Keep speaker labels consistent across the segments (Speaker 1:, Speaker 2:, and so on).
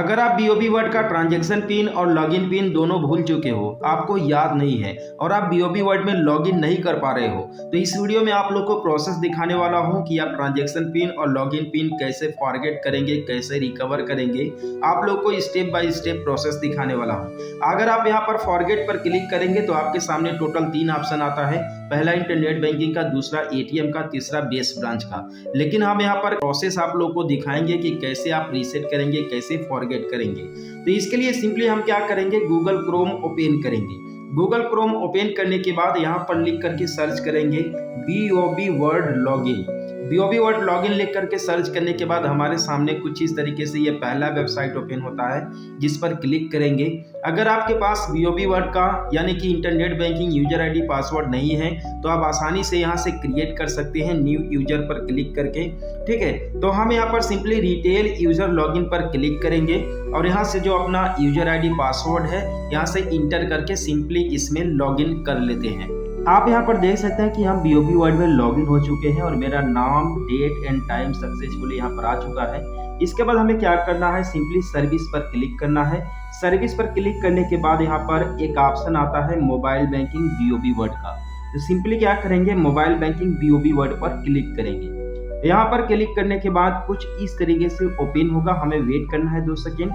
Speaker 1: अगर आप BOB word का ट्रांजैक्शन पिन और लॉगिन पिन दोनों भूल चुके हो, आपको याद नहीं है और आप बीओबी वर्ड में लॉगिन नहीं कर पा रहे हो, तो इस वीडियो में आप लोग को प्रोसेस दिखाने वाला हूं कि आप ट्रांजैक्शन पिन और लॉगिन पिन कैसे फॉरगेट करेंगे, कैसे रिकवर करेंगे। आप लोग को स्टेप बाय स्टेप प्रोसेस दिखाने वाला हूं। अगर आप यहां पर फॉरगेट पर क्लिक करेंगे तो आपके सामने टोटल 3 ऑप्शन आता है। पहला इंटरनेट बैंकिंग का, दूसरा एटीएम का, तीसरा बेस ब्रांच का। लेकिन हम यहाँ पर प्रोसेस आप लोग को दिखाएंगे कि कैसे आप रीसेट करेंगे, कैसे फॉरगेट करेंगे। तो इसके लिए सिंपली हम क्या करेंगे, गूगल क्रोम ओपन करेंगे। गूगल क्रोम ओपन करने के बाद यहाँ पर लिख करके सर्च करेंगे BOB word login. BOB word login लिख करके सर्च करने के बाद हमारे सामने कुछ इस तरीके से ये पहला वेबसाइट ओपन होता है, जिस पर क्लिक करेंगे। अगर आपके पास बीओबी वर्ड का यानी कि internet banking user ID password नहीं है तो आप आसानी से यहाँ से क्रिएट कर सकते हैं न्यू यूजर पर क्लिक करके। ठीक है, तो हम यहाँ पर सिंपली रिटेल यूजर लॉगिन पर क्लिक करेंगे और यहाँ से जो अपना यूजर आईडी पासवर्ड है यहाँ से इंटर करके सिंपली इसमें लॉगिन कर लेते हैं। आप यहाँ पर देख सकते हैं कि हम बीओबी वर्ड में लॉगिन हो चुके हैं और मेरा नाम, डेट एंड टाइम सक्सेसफुली यहाँ पर आ चुका है। इसके बाद हमें क्या करना है, सिंपली सर्विस पर क्लिक करना है। सर्विस पर क्लिक करने के बाद यहाँ पर एक ऑप्शन आता है मोबाइल बैंकिंग बीओबी वर्ड का। तो सिंपली क्या करेंगे, मोबाइल बैंकिंग बीओबी वर्ड पर क्लिक करेंगे। यहाँ पर क्लिक करने के बाद कुछ इस तरीके से ओपन होगा, हमें वेट करना है 2 सेकेंड।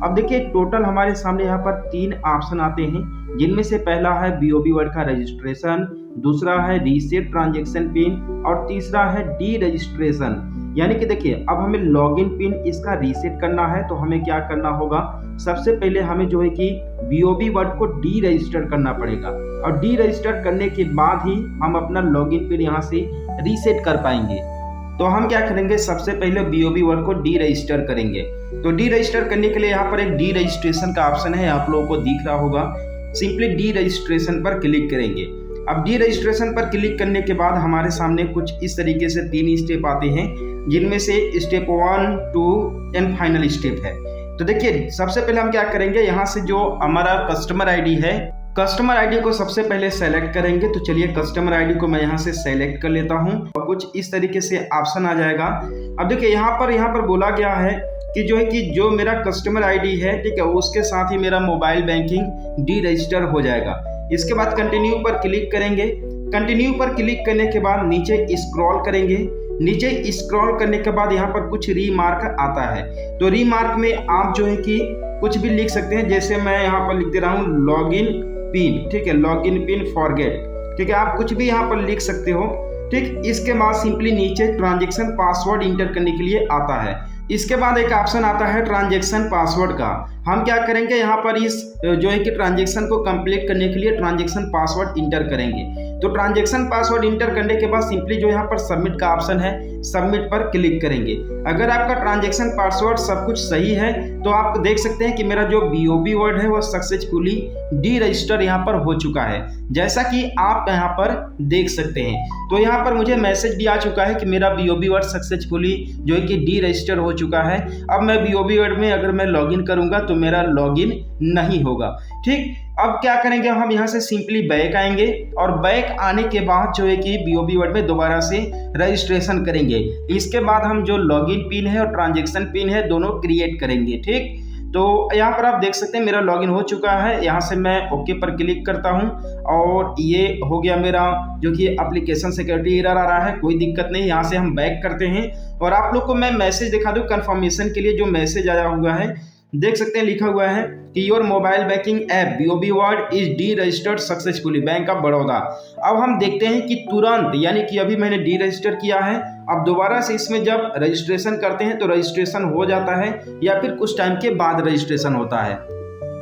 Speaker 1: अब देखिए टोटल हमारे सामने यहाँ पर 3 ऑप्शन आते हैं, जिनमें से पहला है बीओबी वर्ड का रजिस्ट्रेशन, दूसरा है रीसेट ट्रांजैक्शन पिन और तीसरा है डी रजिस्ट्रेशन। यानी कि देखिए अब हमें लॉगिन पिन इसका रीसेट करना है तो हमें क्या करना होगा, सबसे पहले हमें जो है कि बीओबी वर्ड को डी रजिस्टर करना पड़ेगा और डी रजिस्टर करने के बाद ही हम अपना लॉगिन पिन यहाँ से रीसेट कर पाएंगे। तो हम क्या करेंगे, सबसे पहले बीओबी वर्ड को डी रजिस्टर करेंगे। तो डी रजिस्टर करने के लिए यहाँ पर एक डी रजिस्ट्रेशन का ऑप्शन है, आप लोगों को दिख रहा होगा। सिंपली डी रजिस्ट्रेशन पर क्लिक करेंगे। अब डी रजिस्ट्रेशन पर क्लिक करने के बाद हमारे सामने कुछ इस तरीके से 3 स्टेप आते हैं, जिनमें से स्टेप 1, 2 एंड फाइनल स्टेप है। तो देखिए सबसे पहले हम क्या करेंगे, यहाँ से जो हमारा कस्टमर आईडी है, कस्टमर आईडी को सबसे पहले सेलेक्ट करेंगे। तो चलिए कस्टमर आईडी को मैं यहाँ से सेलेक्ट कर लेता हूँ और कुछ इस तरीके से ऑप्शन आ जाएगा। अब देखिए यहाँ पर बोला गया है कि जो है कि जो मेरा कस्टमर आईडी है, ठीक है, उसके साथ ही मेरा मोबाइल बैंकिंग डी रजिस्टर हो जाएगा। इसके बाद कंटिन्यू पर क्लिक करेंगे। कंटिन्यू पर क्लिक करने के बाद नीचे स्क्रॉल करेंगे। नीचे स्क्रॉल करने के बाद यहाँ पर कुछ रीमार्क आता है। तो रीमार्क में आप जो है कि कुछ भी लिख सकते हैं, जैसे मैं यहाँ पर लिख दे रहा हूँ लॉगिन पिन, ठीक है, लॉगिन पिन फॉरगेट, ठीक है, आप कुछ भी यहाँ पर लिख सकते हो। ठीक, इसके बाद सिंपली नीचे ट्रांजैक्शन पासवर्ड इंटर करने के लिए आता है। इसके बाद एक ऑप्शन आता है ट्रांजैक्शन पासवर्ड का। हम क्या करेंगे, यहाँ पर इस जो है कि ट्रांजैक्शन को कंप्लीट करने के लिए ट्रांजैक्शन पासवर्ड इंटर करेंगे। तो ट्रांजैक्शन पासवर्ड इंटर करने के बाद सिंपली जो यहाँ पर सबमिट का ऑप्शन है, सबमिट पर क्लिक करेंगे। अगर आपका ट्रांजैक्शन पासवर्ड सब कुछ सही है तो आप देख सकते हैं कि मेरा जो बीओबी वर्ड है वो सक्सेसफुली डी रजिस्टर यहाँ पर हो चुका है, जैसा कि आप यहाँ पर देख सकते हैं। तो यहाँ पर मुझे मैसेज भी आ चुका है कि मेरा बीओबी वर्ड सक्सेसफुली जो है कि डी रजिस्टर हो चुका है। अब मैं बीओबी वर्ड में अगर मैं लॉगिन करूंगा तो मेरा लॉगिन नहीं होगा। ठीक, अब क्या करेंगे, हम यहाँ से सिंपली बैक आएंगे और बैक आने के बाद जो है कि बीओबी वर्ड में दोबारा से रजिस्ट्रेशन करेंगे। इसके बाद हम जो लॉगिन पिन है और ट्रांजैक्शन पिन है दोनों क्रिएट करेंगे। ठीक, तो यहाँ पर आप देख सकते हैं मेरा लॉगिन हो चुका है। यहाँ से मैं ओके पर क्लिक करता हूँ और ये हो गया मेरा जो कि एप्लीकेशन सिक्योरिटी एरर आ रहा है, कोई दिक्कत नहीं। यहाँ से हम बैक करते हैं और आप लोग को मैं मैसेज दिखा दूँ कंफर्मेशन के लिए। जो मैसेज आया हुआ है देख सकते हैं, लिखा हुआ है कि your mobile banking app BOB word is D registered successfully bank of Baroda. अब हम देखते हैं कि तुरंत, यानी कि अभी मैंने डी रजिस्टर किया है, अब दोबारा से इसमें जब रजिस्ट्रेशन करते हैं तो रजिस्ट्रेशन हो जाता है या फिर कुछ टाइम के बाद रजिस्ट्रेशन होता है।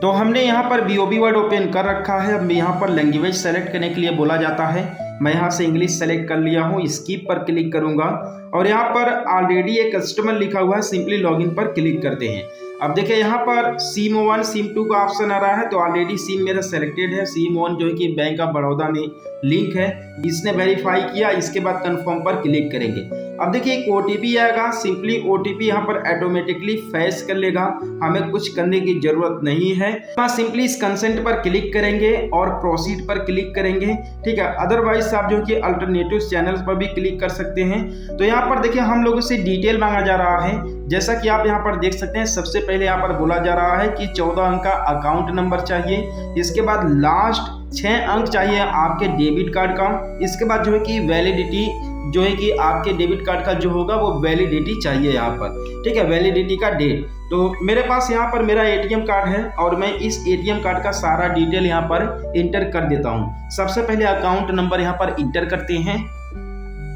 Speaker 1: तो हमने यहाँ पर बीओबी वर्ड ओपन कर रखा है। अब यहाँ पर लैंग्वेज सेलेक्ट करने के लिए बोला जाता है, मैं यहाँ से इंग्लिश सेलेक्ट कर लिया हूँ। स्किप पर क्लिक करूँगा और यहाँ पर ऑलरेडी एक कस्टमर लिखा हुआ है, सिंपली लॉगिन पर क्लिक करते हैं। अब देखिए यहाँ पर सिम 1 सिम 2 का ऑप्शन आ रहा है, तो ऑलरेडी सिम मेरा सेलेक्टेड है। सिम 1 जो है कि बैंक ऑफ बड़ौदा में लिंक है, इसने वेरीफाई किया। इसके बाद कंफर्म पर क्लिक करेंगे। अब देखिए एक OTP आएगा, सिंपली OTP यहाँ पर ऑटोमेटिकली फैच कर लेगा, हमें कुछ करने की जरूरत नहीं है। बस सिंपली इस कंसेंट पर क्लिक करेंगे और प्रोसीड पर क्लिक करेंगे, ठीक है। अदरवाइज आप जो कि अल्टरनेटिव चैनल्स पर भी क्लिक कर सकते हैं। तो यहाँ पर देखिए हम लोगों से डिटेल मांगा जा रहा है, जैसा कि आप यहाँ पर देख सकते हैं। सबसे पहले यहाँ पर बोला जा रहा है कि 14 अंक का अकाउंट नंबर चाहिए, इसके बाद लास्ट 6 अंक चाहिए आपके डेबिट कार्ड का, इसके बाद जो है कि वैलिडिटी जो है कि आपके डेबिट कार्ड का जो होगा वो वैलिडिटी चाहिए यहाँ पर, ठीक है, वैलिडिटी का डेट। तो मेरे पास यहाँ पर मेरा ATM कार्ड है और मैं इस ATM कार्ड का सारा डिटेल यहाँ पर इंटर कर देता हूँ। सबसे पहले अकाउंट नंबर यहाँ पर इंटर करते हैं।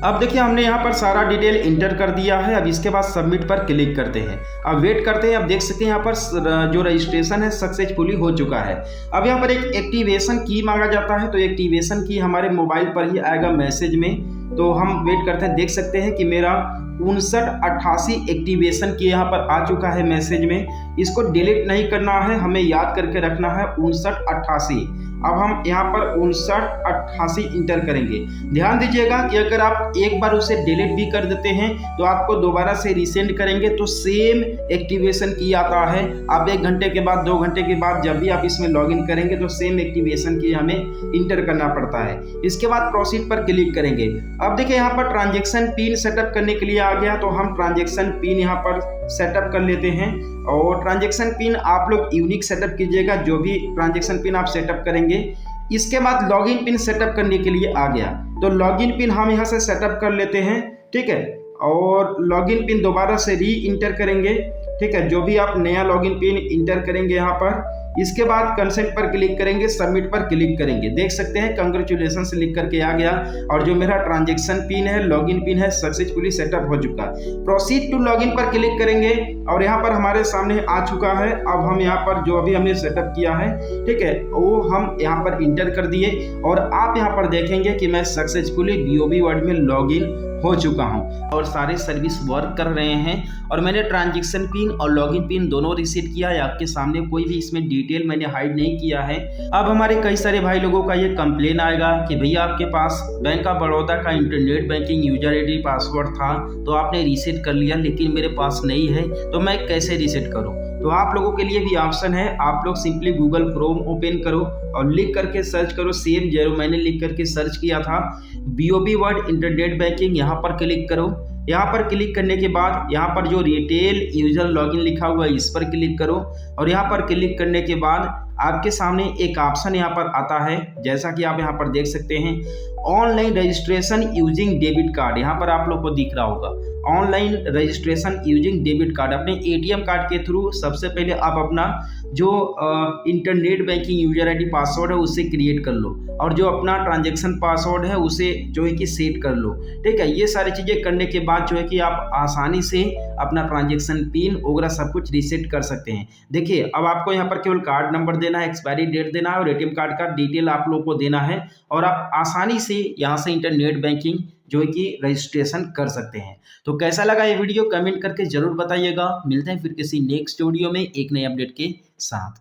Speaker 1: अब देखिए हमने यहाँ पर सारा डिटेल इंटर कर दिया है। अब इसके बाद सबमिट पर क्लिक करते हैं। अब वेट करते हैं। अब देख सकते हैं यहाँ पर जो रजिस्ट्रेशन है सक्सेसफुली हो चुका है। अब यहाँ पर एक एक्टिवेशन की मांगा जाता है, तो एक्टिवेशन की हमारे मोबाइल पर ही आएगा मैसेज में। तो हम वेट करते हैं। देख सकते हैं कि मेरा 5988 एक्टिवेशन की यहाँ पर आ चुका है मैसेज में। इसको डिलीट नहीं करना है, हमें याद करके रखना है 5988। अब हम यहाँ पर 5988 इंटर करेंगे। ध्यान दीजिएगा कि अगर आप एक बार उसे डिलीट भी कर देते हैं तो आपको दोबारा से रीसेंड करेंगे तो सेम एक्टिवेशन की आता है। आप 1 घंटे के बाद 2 घंटे के बाद जब भी आप इसमें लॉगिन करेंगे तो सेम एक्टिवेशन की हमें इंटर करना पड़ता है। इसके बाद प्रोसीड पर क्लिक करेंगे। अब देखिए यहाँ पर ट्रांजेक्शन पिन सेटअप करने के लिए आ गया, तो हम ट्रांजेक्शन पिन यहाँ पर सेटअप कर लेते हैं। और ट्रांजेक्शन पिन आप लोग यूनिक सेटअप कीजिएगा, जो भी ट्रांजेक्शन पिन आप सेटअप करेंगे। इसके बाद लॉगिन पिन सेटअप करने के लिए आ गया, तो लॉगिन पिन हम यहाँ से सेटअप कर लेते हैं, ठीक है। और लॉगिन पिन दोबारा से री इंटर करेंगे, ठीक है, जो भी आप नया लॉगिन पिन इंटर करेंगे यहाँ पर। इसके बाद कंसेंट पर क्लिक करेंगे, सबमिट पर क्लिक करेंगे। देख सकते हैं कंग्रेचुलेशन लिख करके आ गया और जो मेरा ट्रांजेक्शन पिन है, लॉगिन पिन है, सक्सेसफुली सेटअप हो चुका। प्रोसीड टू लॉगिन पर क्लिक करेंगे और यहाँ पर हमारे सामने आ चुका है। अब हम यहाँ पर जो अभी हमने सेटअप किया है, ठीक है, वो हम यहाँ पर इंटर कर दिए और आप यहाँ पर देखेंगे कि मैं सक्सेसफुली BOB वर्ल्ड में लॉगिन हो चुका हूं और सारे सर्विस वर्क कर रहे हैं। और मैंने ट्रांजेक्शन पिन और लॉगिन पिन दोनों रीसेट किया है। आपके सामने कोई भी इसमें डिटेल मैंने हाइड नहीं किया है। अब हमारे कई सारे भाई लोगों का ये कंप्लेन आएगा कि भैया आपके पास बैंक ऑफ बड़ौदा का internet banking user ID password था तो आपने रीसेट कर लिया, लेकिन मेरे पास नहीं है, तो मैं कैसे रीसेट करूं। तो आप लोगों के लिए भी ऑप्शन है। आप लोग सिंपली गूगल क्रोम ओपन करो और लिख करके सर्च करो, सेम जैसे मैंने लिख करके सर्च किया था, BOB वर्ल्ड इंटरनेट बैंकिंग। यहाँ पर क्लिक करो। यहाँ पर क्लिक करने के बाद यहाँ पर जो रिटेल यूजर लॉगिन लिखा हुआ है इस पर क्लिक करो और यहाँ पर क्लिक करने के बाद आपके सामने एक ऑप्शन यहाँ पर आता है, जैसा कि आप यहाँ पर देख सकते हैं, online registration using debit card. यहाँ पर आप लोग को दिख रहा होगा online registration using debit card. अपने ATM कार्ड के थ्रू सबसे पहले आप अपना जो internet banking user ID password है उसे क्रिएट कर लो और जो अपना ट्रांजेक्शन पासवर्ड है उसे जो है कि सेट कर लो, ठीक है। ये सारी चीज़ें करने के बाद जो है कि आप आसानी से अपना ट्रांजेक्शन पिन वगैरह सब कुछ रीसेट कर सकते हैं। देखिए अब आपको यहाँ पर केवल कार्ड नंबर देना है, एक्सपायरी डेट देना है और ATM कार्ड का डिटेल आप लोगों को देना है और आप आसानी से यहाँ से इंटरनेट बैंकिंग जो है कि रजिस्ट्रेशन कर सकते हैं। तो कैसा लगा ये वीडियो कमेंट करके जरूर बताइएगा। मिलते हैं फिर किसी नेक्स्ट वीडियो में एक नए अपडेट के साथ।